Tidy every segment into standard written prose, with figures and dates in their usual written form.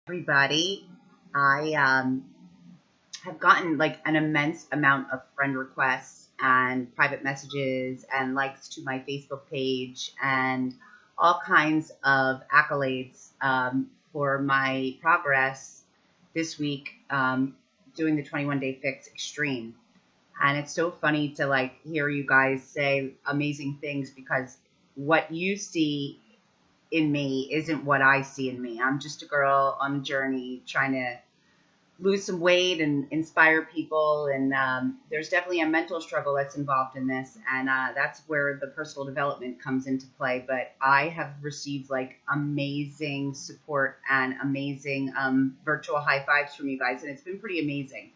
Everybody. I have gotten like an immense amount of friend requests and private messages and likes to my Facebook page and all kinds of accolades for my progress this week doing the 21 Day Fix Extreme. And it's so funny to like hear you guys say amazing things because what you see in me isn't what I see in me. I'm just a girl on a journey trying to lose some weight and inspire people. And there's definitely a mental struggle that's involved in this. And that's where the personal development comes into play. But I have received like amazing support and amazing virtual high fives from you guys. And it's been pretty amazing.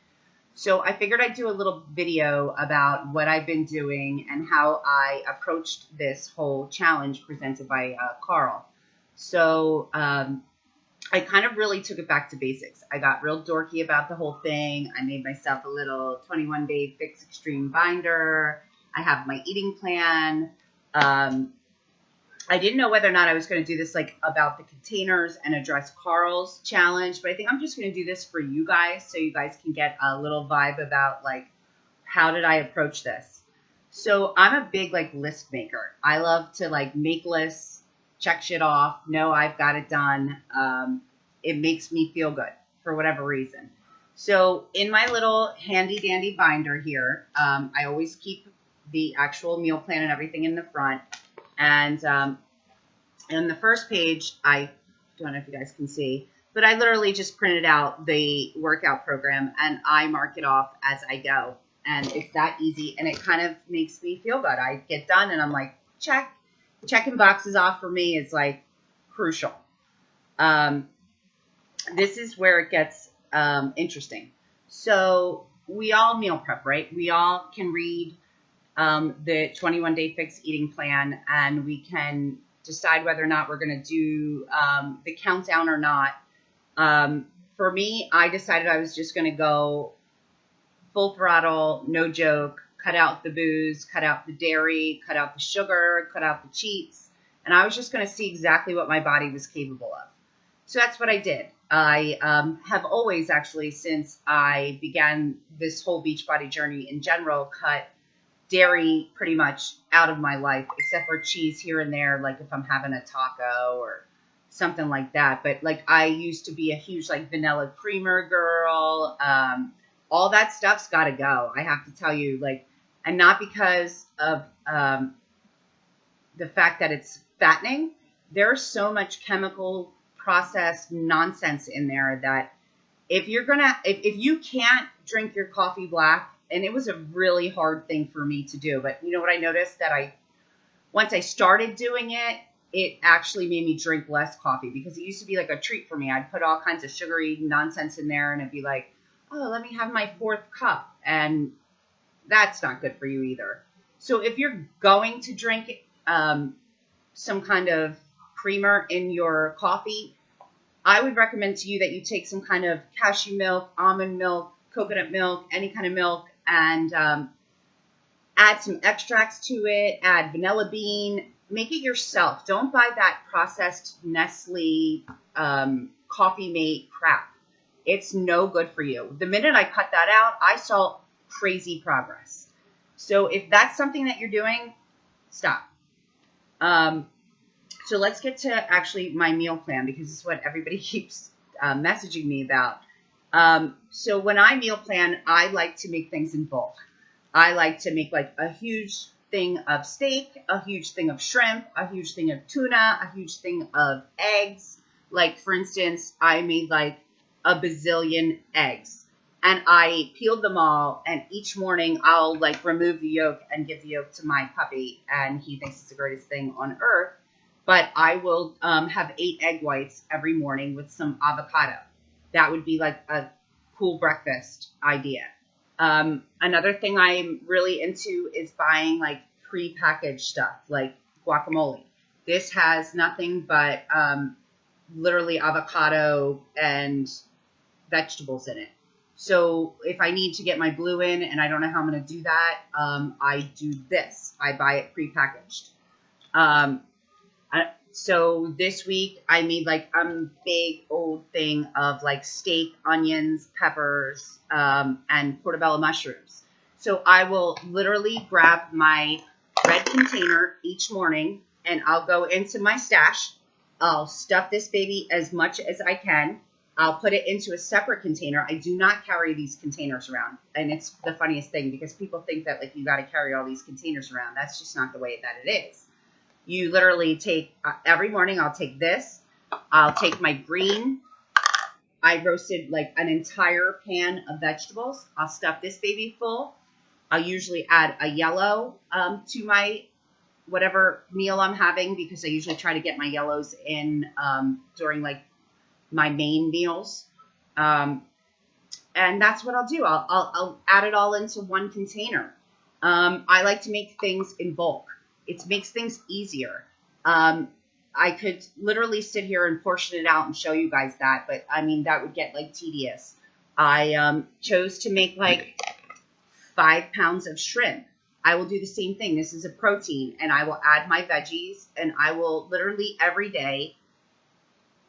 So I figured I'd do a little video about what I've been doing and how I approached this whole challenge presented by Carl. So I kind of really took it back to basics. I got real dorky about the whole thing. I made myself a little 21 Day Fix Extreme binder. I have my eating plan. I didn't know whether or not I was going to do this like about the containers and address Carl's challenge, but I think I'm just going to do this for you guys so you guys can get a little vibe about like how did I approach this. So I'm a big like list maker. I love to like make lists, check shit off, know I've got it done. It makes me feel good for whatever reason. So in my little handy dandy binder here, I always keep the actual meal plan and everything in the front. And on the first page, I don't know if you guys can see, but I literally just printed out the workout program and I mark it off as I go. And it's that easy. And it kind of makes me feel good. I get done and I'm like, check. Checking boxes off for me is like crucial. This is where it gets interesting. So we all meal prep, right? We all can read the 21 Day Fix eating plan, and we can decide whether or not we're going to do the countdown or not. For me, I decided I was just going to go full throttle, no joke, cut out the booze, cut out the dairy, cut out the sugar, cut out the cheats, and I was just going to see exactly what my body was capable of. So that's what I did. I have always actually, since I began this whole Beachbody journey in general, cut dairy pretty much out of my life, except for cheese here and there, like if I'm having a taco or something like that. But like I used to be a huge like vanilla creamer girl. All that stuff's got to go. I have to tell you, like, and not because of the fact that it's fattening. There's so much chemical processed nonsense in there that if you're gonna, if you can't drink your coffee black, and it was a really hard thing for me to do. But you know what I noticed? That once I started doing it, it actually made me drink less coffee because it used to be like a treat for me. I'd put all kinds of sugary nonsense in there and it'd be like, oh, let me have my fourth cup. And that's not good for you either. So if you're going to drink some kind of creamer in your coffee, I would recommend to you that you take some kind of cashew milk, almond milk, coconut milk, any kind of milk, and add some extracts to it, add vanilla bean, make it yourself. Don't buy that processed Nestle Coffee Mate crap. It's no good for you. The minute I cut that out, I saw crazy progress. So if that's something that you're doing, stop. So let's get to actually my meal plan because it's what everybody keeps messaging me about. So when I meal plan, I like to make things in bulk. I like to make like a huge thing of steak, a huge thing of shrimp, a huge thing of tuna, a huge thing of eggs. Like for instance, I made like a bazillion eggs and I peeled them all. And each morning I'll like remove the yolk and give the yolk to my puppy. And he thinks it's the greatest thing on earth. But I will have 8 egg whites every morning with some avocado. That would be like a cool breakfast idea. Another thing I'm really into is buying like pre-packaged stuff like guacamole. This has nothing but literally avocado and vegetables in it. So if I need to get my blue in and I don't know how I'm going to do that, I do this. I buy it pre-packaged. So this week I made like a big old thing of like steak, onions, peppers, and portobello mushrooms. So I will literally grab my red container each morning and I'll go into my stash. I'll stuff this baby as much as I can. I'll put it into a separate container. I do not carry these containers around. And it's the funniest thing because people think that like you got to carry all these containers around. That's just not the way that it is. You literally take, every morning I'll take this. I'll take my green. I roasted like an entire pan of vegetables. I'll stuff this baby full. I'll usually add a yellow to my whatever meal I'm having because I usually try to get my yellows in during like my main meals. And that's what I'll do. I'll add it all into one container. I like to make things in bulk. It makes things easier. I could literally sit here and portion it out and show you guys that, but I mean, that would get like tedious. I chose to make like 5 pounds of shrimp. I will do the same thing. This is a protein, and I will add my veggies, and I will literally every day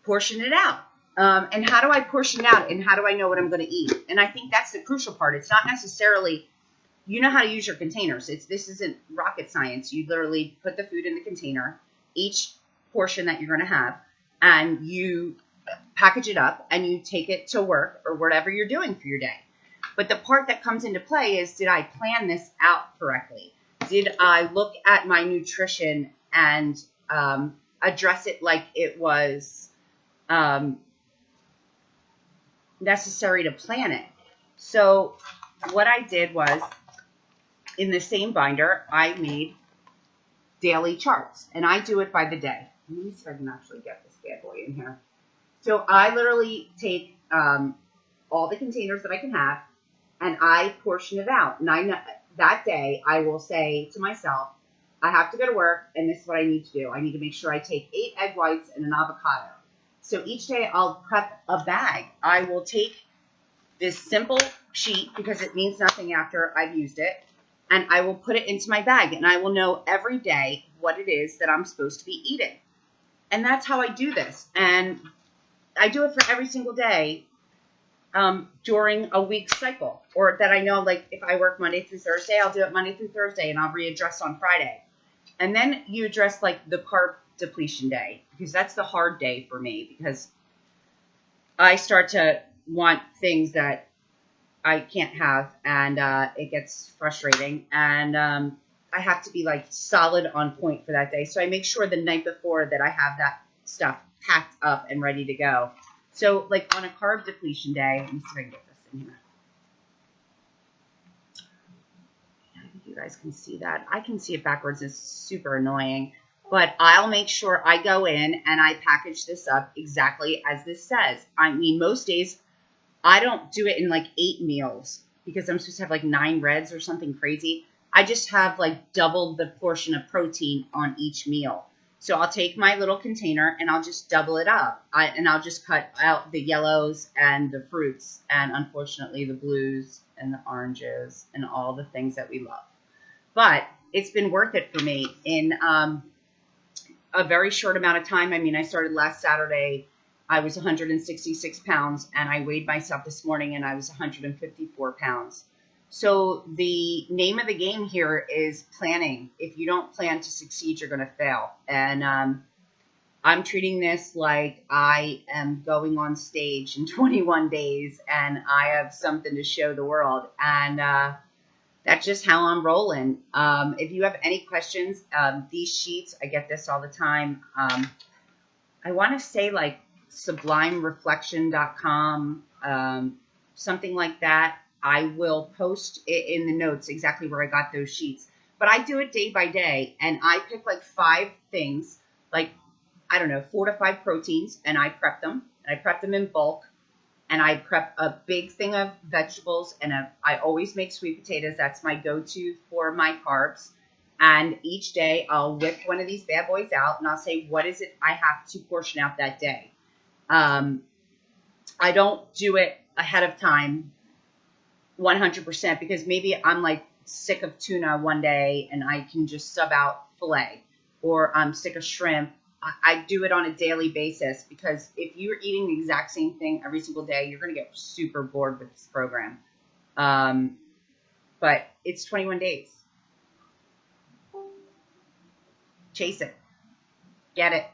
portion it out. And how do I portion it out, and how do I know what I'm going to eat? And I think that's the crucial part. It's not necessarily, you know how to use your containers. This isn't rocket science. You literally put the food in the container, each portion that you're going to have, and you package it up, and you take it to work or whatever you're doing for your day. But the part that comes into play is, did I plan this out correctly? Did I look at my nutrition and address it like it was necessary to plan it? So what I did was, in the same binder, I made daily charts. And I do it by the day. Let me see if I can actually get this bad boy in here. So I literally take all the containers that I can have, and I portion it out. And I know that day I will say to myself, I have to go to work, and this is what I need to do. I need to make sure I take 8 egg whites and an avocado. So each day I'll prep a bag. I will take this simple sheet because it means nothing after I've used it, and I will put it into my bag, and I will know every day what it is that I'm supposed to be eating. And that's how I do this. And I do it for every single day during a week cycle, or that I know, like if I work Monday through Thursday, I'll do it Monday through Thursday, and I'll readdress on Friday. And then you address like the carb depletion day, because that's the hard day for me, because I start to want things that I can't have, and it gets frustrating, and I have to be like solid on point for that day. So I make sure the night before that I have that stuff packed up and ready to go. So like on a carb depletion day, let me see if I can get this in here. I think you guys can see that. I can see it backwards. It's super annoying. But I'll make sure I go in and I package this up exactly as this says. I mean, most days I don't do it in like 8 meals because I'm supposed to have like 9 reds or something crazy. I just have like double the portion of protein on each meal. So I'll take my little container and I'll just double it up. And I'll just cut out the yellows and the fruits and unfortunately the blues and the oranges and all the things that we love. But it's been worth it for me in a very short amount of time. I mean, I started last Saturday. I was 166 pounds, and I weighed myself this morning, and I was 154 pounds. So the name of the game here is planning. If you don't plan to succeed, you're going to fail. And I'm treating this like I am going on stage in 21 days, and I have something to show the world. And that's just how I'm rolling. If you have any questions, these sheets, I get this all the time. I want to say like sublimereflection.com, something like that. I will post it in the notes exactly where I got those sheets. But I do it day by day, and I pick like 5 things, like, I don't know, 4 to 5 proteins, and I prep them. And I prep them in bulk, and I prep a big thing of vegetables, and I always make sweet potatoes. That's my go-to for my carbs. And each day I'll whip one of these bad boys out, and I'll say, what is it I have to portion out that day? I don't do it ahead of time 100% because maybe I'm like sick of tuna one day and I can just sub out filet, or I'm sick of shrimp I do it on a daily basis, because if you're eating the exact same thing every single day, you're going to get super bored with this program. But it's 21 days. Chase it. Get it.